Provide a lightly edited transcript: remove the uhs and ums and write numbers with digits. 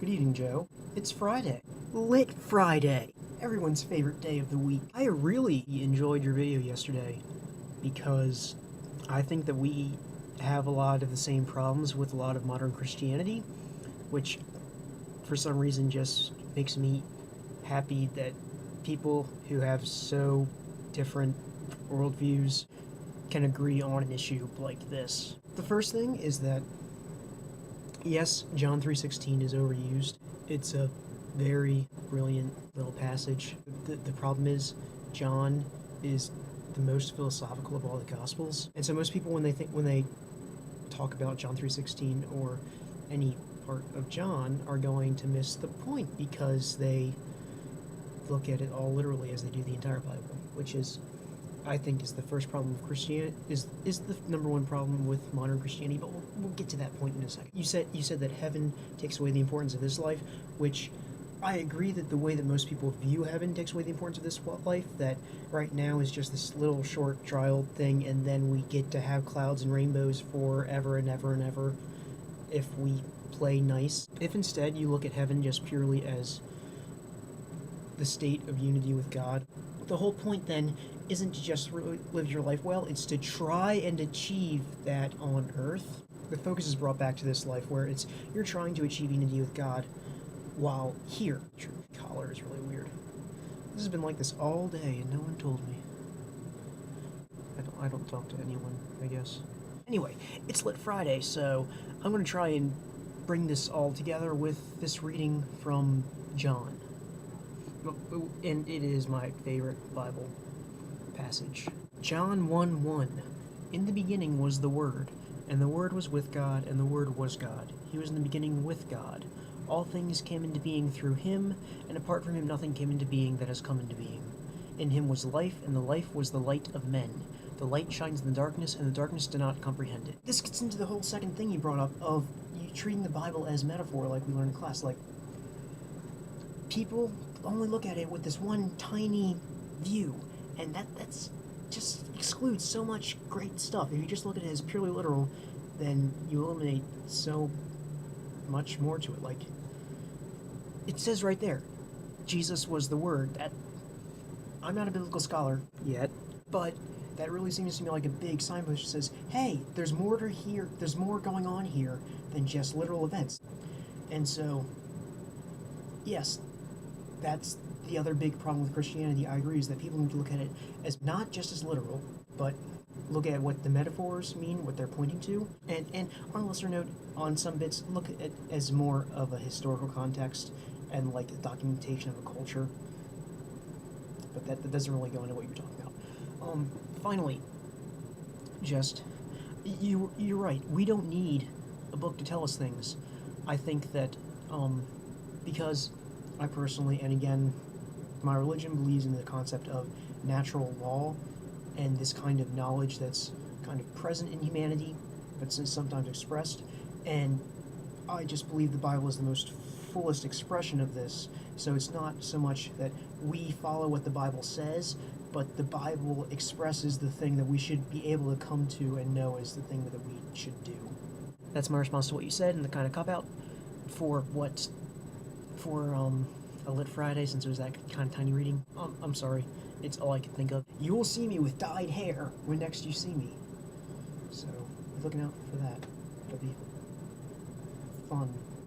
Good evening, Joe. It's Friday. Lit Friday. Everyone's favorite day of the week. I really enjoyed your video yesterday because I think that we have a lot of the same problems with a lot of modern Christianity, which for some reason just makes me happy that people who have so different worldviews can agree on an issue like this. The first thing is that yes, John 3:16 is overused. It's a very brilliant little passage. The problem is John is the most philosophical of all the Gospels, and so most people when they talk about John 3:16 or any part of John are going to miss the point because they look at it all literally as they do the entire Bible, which is, I think, is the first problem of Christianity, is the number one problem with modern Christianity, but we'll get to that point in a second. You said that heaven takes away the importance of this life, which I agree that the way that most people view heaven takes away the importance of this life, that right now is just this little short trial thing, and then we get to have clouds and rainbows forever and ever and ever if we play nice. If instead you look at heaven just purely as the state of unity with God, the whole point then isn't to just really live your life well, it's to try and achieve that on earth. The focus is brought back to this life where it's you're trying to achieve unity with God while here. Your collar is really weird. This has been like this all day and no one told me. I don't talk to anyone, I guess. Anyway, it's Lit Friday, so I'm going to try and bring this all together with this reading from John. And it is my favorite Bible passage. John 1:1. In the beginning was the Word, and the Word was with God, and the Word was God. He was in the beginning with God. All things came into being through him, and apart from him nothing came into being that has come into being. In him was life, and the life was the light of men. The light shines in the darkness, and the darkness did not comprehend it. This gets into the whole second thing you brought up of you treating the Bible as metaphor like we learned in class. Like, people only look at it with this one tiny view, and that's just excludes so much great stuff. If you just look at it as purely literal, then you eliminate so much more to it. Like, it says right there, Jesus was the Word. That, I'm not a biblical scholar yet, but that really seems to me like a big signpost that says, hey, there's more to here, there's more going on here than just literal events. And so, yes, that's the other big problem with Christianity, I agree, is that people need to look at it as not just as literal, but look at what the metaphors mean, what they're pointing to, and on a lesser note, on some bits, look at it as more of a historical context and like a documentation of a culture. But that doesn't really go into what you're talking about. Finally, just, you're right, we don't need a book to tell us things. I think that, because I personally, and again, my religion believes in the concept of natural law and this kind of knowledge that's kind of present in humanity, but sometimes expressed, and I just believe the Bible is the most fullest expression of this, so it's not so much that we follow what the Bible says, but the Bible expresses the thing that we should be able to come to and know is the thing that we should do. That's my response to what you said and the kind of cop-out for a Lit Friday, since it was that kind of tiny reading. I'm sorry, it's all I can think of. You will see me with dyed hair when next you see me, so be looking out for that. It'll be fun.